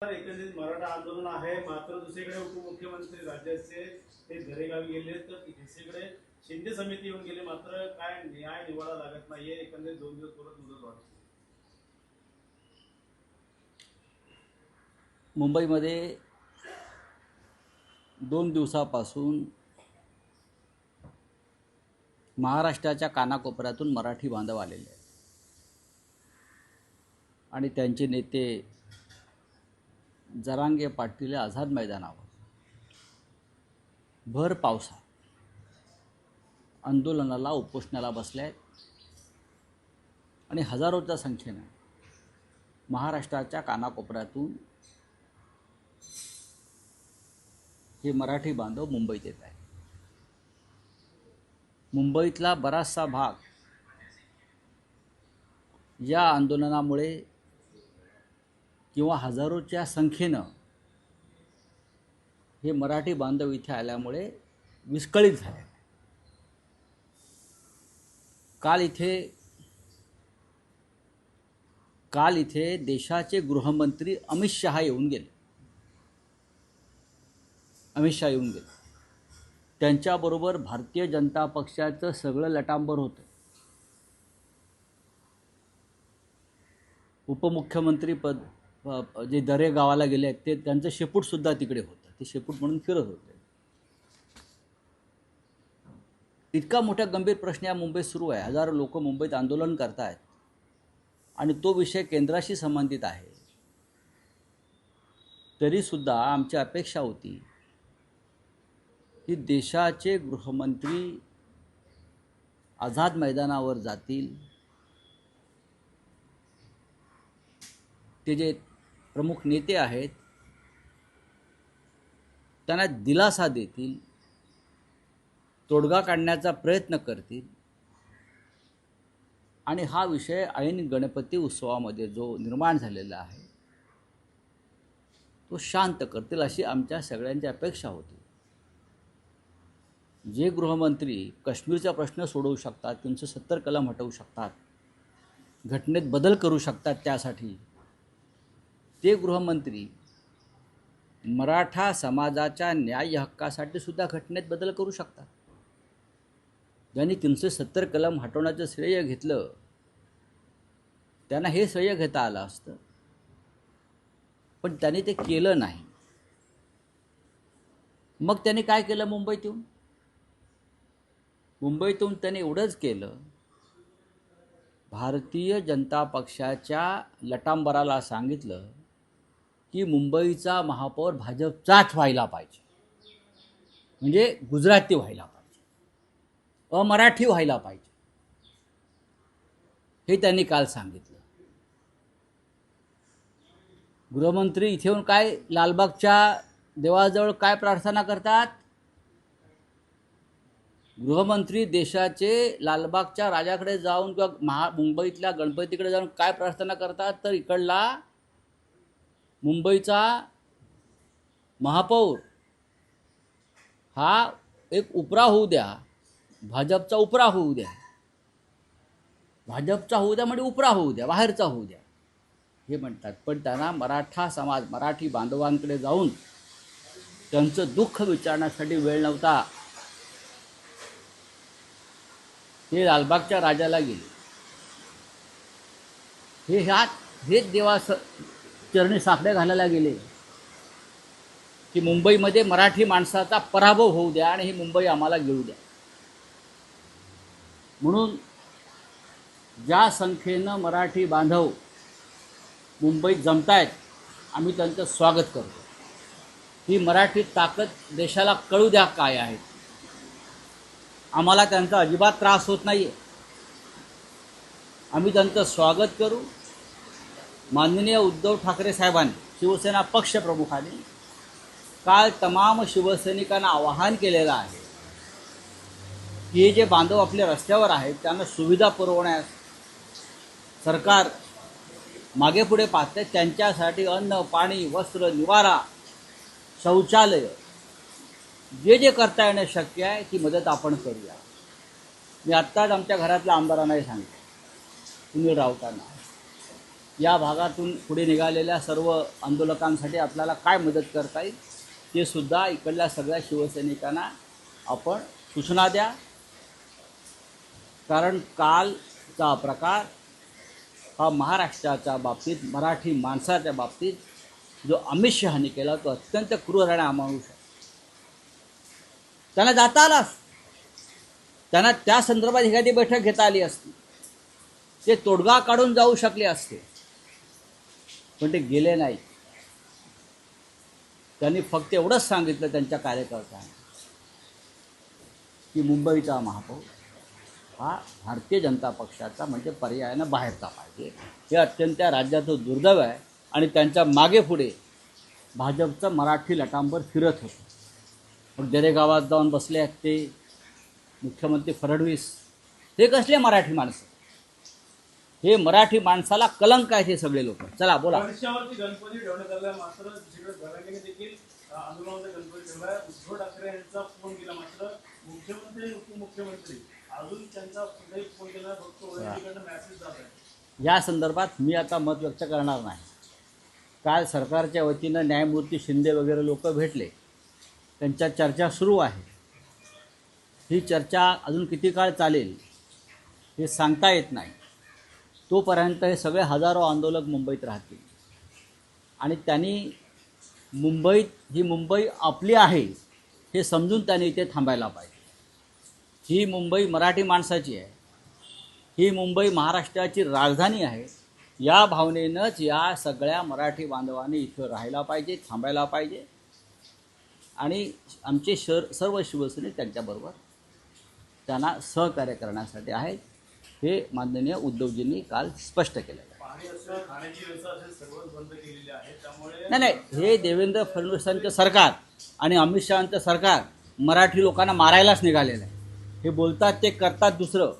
एकंदरीत मराठा आंदोलन आहे, मात्र दुसरीकडे उपमुख्यमंत्री राज्याचे ते दरेगावी गेले, तर दुसरीकडे शिंदे समिती येऊन गेले, मात्र काय न्याय निवाडा लागत नाहीये. एकंदरीत 2 दिवस परत मुदत वाढ. मुंबईमध्ये 2 दिवसापासून महाराष्ट्राच्या कानाकोपऱ्यातून मराठी बांधव आलेले आहेत आणि त्यांचे नेते जरांगे पाटील आझाद मैदानावर भर पावसात आंदोलनाला उपोषणाला बसले आहेत आणि हजारोच्या संख्येने महाराष्ट्राच्या कानाकोपऱ्यातून हे मराठी बांधव मुंबईत येत आहेत. मुंबईतला बराचसा भाग या आंदोलनामुळे किंवा हजारोच्या संख्येनं हे मराठी बांधव इथे आल्यामुळे विस्कळीत झाले. काल इथे देशाचे गृहमंत्री अमित शहा येऊन गेले. त्यांच्याबरोबर भारतीय जनता पक्षाचं सगळं लटांबर होतं. उपमुख्यमंत्री पद जे दरे गावाला गेले आहेत ते त्यांचं शेपूटसुद्धा तिकडे होतं. ते शेपूट म्हणून फिरत होते. इतका मोठा गंभीर प्रश्न या मुंबईत सुरू आहे. हजारो लोक मुंबईत आंदोलन करत आहेत आणि तो विषय केंद्राशी संबंधित आहे. तरीसुद्धा आमची अपेक्षा होती की देशाचे गृहमंत्री आझाद मैदानावर जातील, ते जे प्रमुख नेते आहेत त्यांना दिलासा देतील, तोडगा काढण्याचा प्रयत्न करतील आणि हा विषय ऐन गणपती उत्सवामध्ये जो निर्माण झालेला आहे तो शांत करतील अशी आमच्या सगळ्यांची अपेक्षा होती. जे गृहमंत्री काश्मीरचा प्रश्न सोडवू शकतात, 370 कलम हटवू शकतात, घटनेत बदल करू शकतात, त्यासाठी ते गृहमंत्री मराठा समाजाच्या न्याय हक्कासाठी सुद्धा घटनेत बदल करू शकतात. ज्यांनी 370 कलम हटवण्याचं श्रेय घेतलं त्यांना हे श्रेय घेता आलं असतं, पण त्यांनी ते केलं नाही. मग त्यांनी काय केलं? मुंबईतून त्यांनी एवढंच केलं, भारतीय जनता पक्षाच्या लटांबराला सांगितलं की मुंबईचा महापौर भाजपचाच व्हायला पाहिजे, म्हणजे गुजराती व्हायला पाहिजे, अमराठी व्हायला पाहिजे, हे त्यांनी काल सांगितलं. गृहमंत्री इथे येऊन काय लालबागच्या देवाजवळ काय प्रार्थना करतात? गृहमंत्री देशाचे लालबागच्या राजाकडे जाऊन किंवा मुंबईतल्या गणपतीकडे जाऊन काय प्रार्थना करतात? तर इकडला मुंबईचा महापौर हा एक उपरा होऊ द्या, भाजपचा उपरा होऊ द्या, भाजपचा होऊ द्या म्हणजे उपरा होऊ द्या, बाहेरचा होऊ द्या, हे म्हणतात. पण त्यांना मराठा समाज, मराठी बांधवांकडे जाऊन त्यांचं दुःख विचारण्यासाठी वेळ नव्हता. ते लालबागच्या राजाला गेले. हेच देवा चरणी साखळ्या घालायला गेले की मुंबईमध्ये मराठी माणसाचा पराभव होऊ द्या आणि ही मुंबई आम्हाला घेऊ द्या. म्हणून ज्या संख्येनं मराठी बांधव मुंबईत जमतायत, आम्ही त्यांचं स्वागत करतो. ही मराठी ताकद देशाला कळू द्या काय आहे. आम्हाला त्यांचा अजिबात त्रास होत नाही आहे. आम्ही त्यांचं स्वागत करू. माननीय उद्धव ठाकरे साहेबांनी, शिवसेना पक्षप्रमुखांनी काल तमाम शिवसैनिकांना आवाहन केलेलं आहे की हे जे बांधव आपल्या रस्त्यावर आहेत त्यांना सुविधा पुरवण्यास सरकार मागे पुढे पाहते. त्यांच्यासाठी अन्न, पाणी, वस्त्र, निवारा, शौचालय जे करता येणं शक्य आहे ती मदत आपण करूया. मी आत्ताच आमच्या घरातल्या आमदारांनाही सांगितलं, सुनील राऊतांना, या भागातून पुढे निघालेल्या सर्व आंदोलकांसाठी आपल्याला काय मदत करता येईल ते सुद्धा इकडल्या सगळ्या शिवसैनिकांना आपण सूचना द्या. कारण कालचा प्रकार हा महाराष्ट्राच्या बाबतीत, मराठी माणसाच्या बाबतीत जो अमित शहानी केला तो अत्यंत क्रूर आणि अमानुष आहे. त्यांना जाता आला असतं, त्यांना त्या संदर्भात एखादी बैठक घेता आली असती, ते तोडगा काढून जाऊ शकले असते, पण ते गेले नाही. त्यांनी फक्त एवढंच सांगितलं त्यांच्या कार्यकर्त्यांना की मुंबईचा महापौर हा भारतीय जनता पक्षाचा म्हणजे पर्यायानं बाहेरचा पाहिजे. हे अत्यंत राज्याचं दुर्दैव आहे आणि त्यांच्या मागे पुढे भाजपचं मराठी लटांबर फिरत होतं. मग जरेगावात जाऊन बसले आहेत ते मुख्यमंत्री फडणवीस, हे कसले मराठी माणसं? हे मराठी माणसाला कलंक आहेत हे सगळे लोक. चला बोला. वर्षावरती गणपती ठेवण्यात आला, मात्र दुसरीकडे घराण्याने देखील आंदोलनाचा गणपती ठेवला. उद्धव ठाकरे यांचा फोन केला, मात्र मुख्यमंत्री उपमुख्यमंत्री अजून त्यांचा कुठलाही फोन केला, फक्त ओळखीकडनं मेसेज जात आहे. या संदर्भात मी आता मत व्यक्त करणार नाही. काल सरकारच्या वतीनं न्यायमूर्ती शिंदे वगैरे लोक भेटले, त्यांच्या चर्चा सुरू आहे. ही चर्चा अजून किती काळ चालेल हे सांगता येत नाही. तोपर्यंत हे सगळे हजारो आंदोलक मुंबईत राहतील आणि त्यांनी ही मुंबई आपली आहे हे समजून त्यांनी इथे थांबायला पाहिजे. ही मुंबई मराठी माणसाची आहे, ही मुंबई महाराष्ट्राची राजधानी आहे. या भावनेनंच या सगळ्या मराठी बांधवांनी इथं राहायला पाहिजे, थांबायला पाहिजे आणि आमचे सर्व शिवसैनिक त्यांच्याबरोबर त्यांना सहकार्य करण्यासाठी आहेत. हे माननीय उद्धवजींनी काल स्पष्ट केलं. पाणी असं, खाण्याची व्यवस्था असेल, सर्वच बंद केलेली आहे. त्यामुळे नाही, हे देवेंद्र फडणवीसांचं सरकार आणि अमित शहांचं सरकार मराठी लोकांना मारायलाच निघालेलं आहे. हे बोलतात ते करतात दुसरं,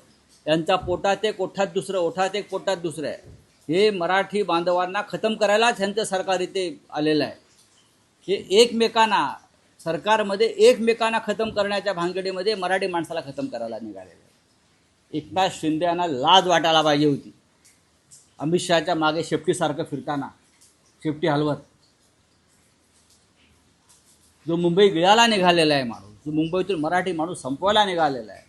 यांच्या पोटात एक ओठात दुसरं, ओठात एक पोटात दुसरं आहे. हे मराठी बांधवांना खतम करायलाच ह्यांचं सरकार इथे आलेलं आहे. हे एकमेकांना सरकारमध्ये एकमेकांना खतम करण्याच्या भानगडीमध्ये मराठी माणसाला खतम करायला निघालेलं आहे. एकनाथ शिंदे यांना लाज वाटायला पाहिजे होती अमित शहाच्या मागे शेपटीसारखं फिरताना, शेपटी हलवत. जो मुंबई गिळायला निघालेला आहे माणूस, जो मुंबईतून मराठी माणूस संपवायला निघालेला आहे,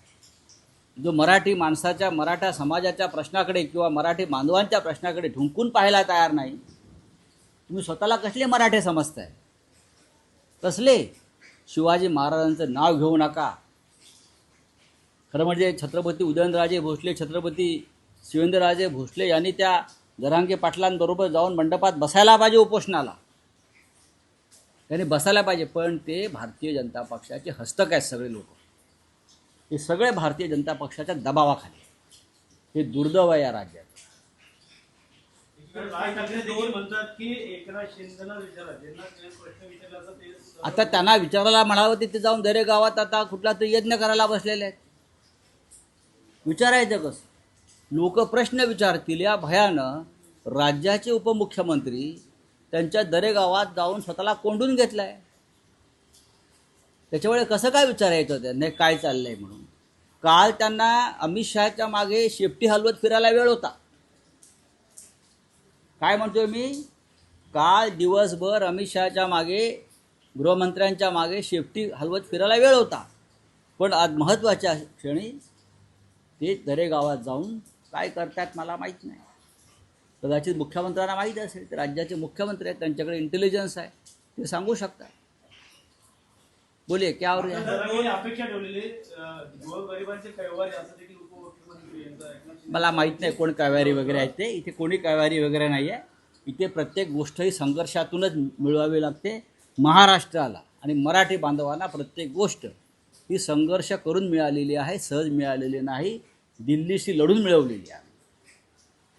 जो मराठी माणसाच्या, मराठा समाजाच्या प्रश्नाकडे किंवा मराठी बांधवांच्या प्रश्नाकडे ढुंकून पाहायला तयार नाही. तुम्ही स्वतःला कसले मराठे समजताय? कसले? शिवाजी महाराजांचं नाव घेऊ नका. खरं म्हणजे छत्रपती उदयनराजे भोसले, छत्रपती शिवेंद्रराजे भोसले यांनी त्या जरांगे पाटलांबरोबर जाऊन मंडपात बसायला पाहिजे, उपोषणाला त्यांनी बसायला पाहिजे. पण ते भारतीय जनता पक्षाचे हस्तक आहेत सगळे लोक. हे सगळे भारतीय जनता पक्षाच्या दबावाखाली. हे दुर्दैव आहे या राज्यात. राज ठाकरे देखील म्हणतात की एकनाथ शिंदेना विचारा, ज्यांना प्रश्न विचारला असता ते आता त्यांना विचारायला म्हणावं, तिथे जाऊन दरे गावात आता कुठला तरी यज्ञ करायला बसलेले आहेत. विचारायचं कसं? लोक प्रश्न विचारतील या भयानं राज्याचे उपमुख्यमंत्री त्यांच्या दरे गावात जाऊन स्वतःला कोंडून घेतलं आहे. त्याच्यामुळे कसं काय विचारायचं त्यांना काय चाललं आहे म्हणून? काल त्यांना अमित शहाच्या मागे शेपटी हलवत फिरायला वेळ होता. काय म्हणतोय मी? काल दिवसभर अमित शहाच्या मागे, गृहमंत्र्यांच्या मागे शेपटी हलवत फिरायला वेळ होता. पण आज महत्त्वाच्या क्षणी ते दरे गावात जाऊन काय करतात मला माहीत नाही. कदाचित मुख्यमंत्र्यांना माहीत असेल. ते राज्याचे मुख्यमंत्री आहेत, त्यांच्याकडे इंटेलिजन्स आहे, ते सांगू शकतात. बोलिए क्या हो रहा है? अपेक्षा ठेवलेली गोरगरिबांचे कैवारी असं देखील उपमुख्यमंत्री यांचा मला माहीत नाही कोण कैवारी वगैरे आहेत ते. इथे कोणी कैवारी वगैरे नाही आहे. इथे प्रत्येक गोष्ट ही संघर्षातूनच मिळवावी लागते. महाराष्ट्राला आणि मराठी बांधवांना प्रत्येक गोष्ट ही संघर्ष करून मिळालेली आहे, सहज मिळालेली नाही. दिल्लीशी लढून मिळवलेली आहे.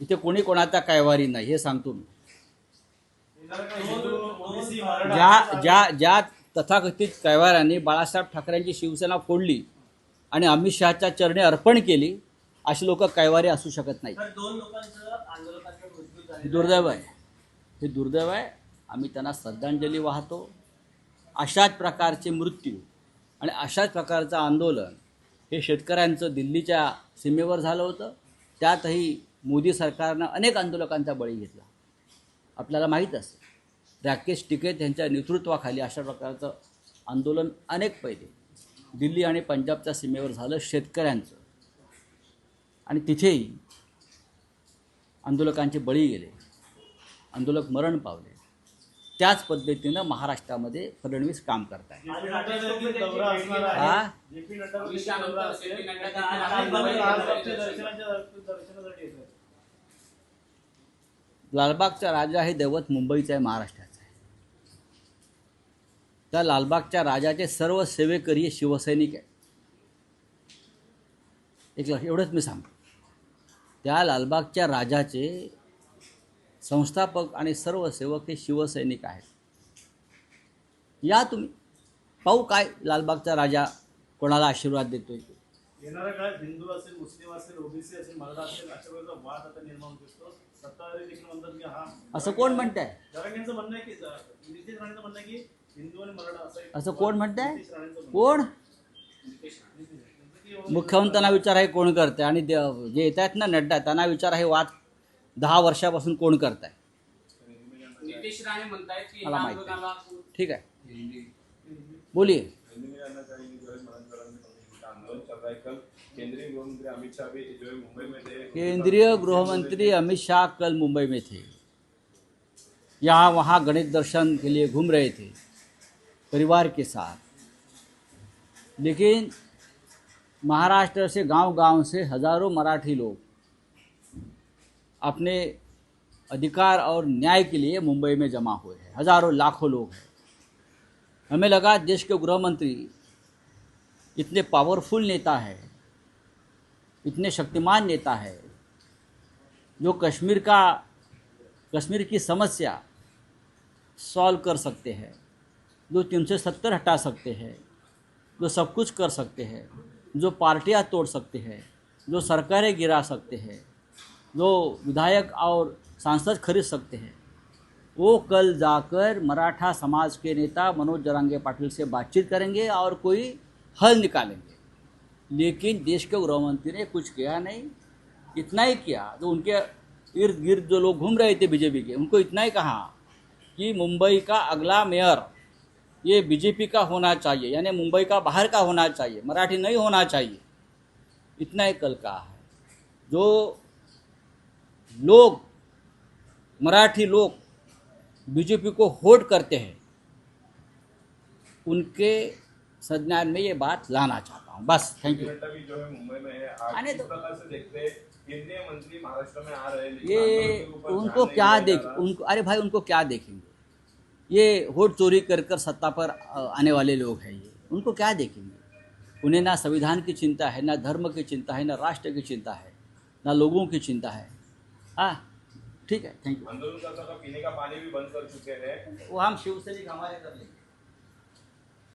इथे कोणी कोणाचा कैवारी नाही, हे सांगतो मी. ज्या तथाकथित कैवाऱ्यांनी बाळासाहेब ठाकरेंची शिवसेना फोडली आणि अमित शहाच्या चरणी अर्पण केली, अशी लोक कैवारी असू शकत नाही. दुर्दैव आहे, हे दुर्दैव आहे. आम्ही त्यांना श्रद्धांजली वाहतो. अशाच प्रकारचे मृत्यू आणि अशाच प्रकारचं आंदोलन हे शेतकऱ्यांचं दिल्लीच्या सीमेवर झालं होतं. त्यातही मोदी सरकारनं अनेक आंदोलकांचा बळी घेतला. आपल्याला माहीत असेल राकेश टिकैत यांच्या नेतृत्वाखाली अशा प्रकारचं आंदोलन अनेक पहिले दिल्ली आणि पंजाबच्या सीमेवर झालं शेतकऱ्यांचं, आणि तिथेही आंदोलकांचे बळी गेले, आंदोलक मरण पावले. त्याच पद्धतीनं महाराष्ट्रामध्ये फडणवीस काम करत आहे. आज नड्डा देखील दौरा असणार आहे. हा? JP नड्डा देखील दौरा असेल. दर्शनासाठी येतात. लालबागचा राजा हे दैवत मुंबईचं आहे, महाराष्ट्राचं आहे. त्या लालबागच्या राजाचे सर्व सेवेकरी हे शिवसैनिक आहेत. एवढंच मी सांगतो. त्या लालबागच्या राजाचे संस्थापक आणि सर्व सेवक हे शिवसैनिक आहेत. या तुम्ही पाहू काय लालबागचा राजा कोणाला आशीर्वाद देतोय. येणाऱ्या काळात हिंदू असेल, मुस्लिम असेल, ओबीसी असेल, मराठा असेल, अशा प्रकारचा वाद आता निर्माण होऊ शकतो. सत्ताधारी देखील म्हणतात की हा असं कोण म्हणताय? जरांगेंचं म्हणणं आहे की नितीश राणेंचं म्हणणं आहे की हिंदू आणि मराठा असं कोण म्हणताय? नितीश राणेंचं म्हणणं. कोण? की मुख्यमंत्र्यांना विचार आहे कोण करते, आणि जे येत आहेत ना नड्डा त्यांना विचार आहे वाद 10 वर्षापासून कोण करत आहे. नितीश राणे म्हणतायत की मला ह्या माहिती आहे. आंदोलनाला ठीक आहे, बोलिए. केंद्रीय गृहमंत्री अमित शाह भी जो है मुंबई में थे. केंद्रीय गृहमंत्री अमित शाह कल मुंबई में थे. यहाँ वहाँ गणेश दर्शन के लिए घूम रहे थे परिवार के साथ, लेकिन महाराष्ट्र से गांव-गांव से हजारों मराठी लोग अपने अधिकार और न्याय के लिए मुंबई में जमा हुए हैं. हजारों लाखों लोग हैं. हमें लगा देश के गृहमंत्री इतने पावरफुल नेता है, इतने शक्तिमान नेता है, जो कश्मीर की समस्या सॉल्व कर सकते हैं, जो 370 हटा सकते हैं, जो सब कुछ कर सकते हैं, जो पार्टियां तोड़ सकते हैं, जो सरकारें गिरा सकते हैं, जो विधायक और सांसद खरीद सकते हैं, वो कल जाकर मराठा समाज के नेता मनोज जरांगे पाटिल से बातचीत करेंगे और कोई हल निकालेंगे. लेकिन देश के गृहमंत्री ने कुछ किया नहीं. इतना ही किया, जो उनके इर्द गिर्द जो लोग घूम रहे थे बीजेपी के, उनको इतना ही कहा कि मुंबई का अगला मेयर ये बीजेपी का होना चाहिए, यानी मुंबई का बाहर का होना चाहिए, मराठी नहीं होना चाहिए. इतना ही कल कहा है. जो लोग मराठी लोग बीजेपी को होल्ड करते हैं, उनके संज्ञान में ये बात लाना चाहता हूँ. बस, थैंक यू. नड्डा भी जो है मुंबई में है. आप आने किस दो. प्रकार से देखते हैं केंद्रीय मंत्री महाराष्ट्र में आ रहे हैं, लेकिन ये आंदोलन के ऊपर उनको ध्यान नहीं क्या दिया देख जा रहा. उनको अरे भाई उनको क्या देखेंगे. ये वोट चोरी कर सत्ता पर आने वाले लोग हैं. ये उनको क्या देखेंगे. उन्हें ना संविधान की चिंता है, ना धर्म की चिंता है, ना राष्ट्र की चिंता है, ना लोगों की चिंता है. हाँ, ठीक है, थैंक यू. आंदोलनकर्ता का पीने का पानी भी बंद कर चुके हैं. वो हम शिवसैनिक हमारे कर लेंगे.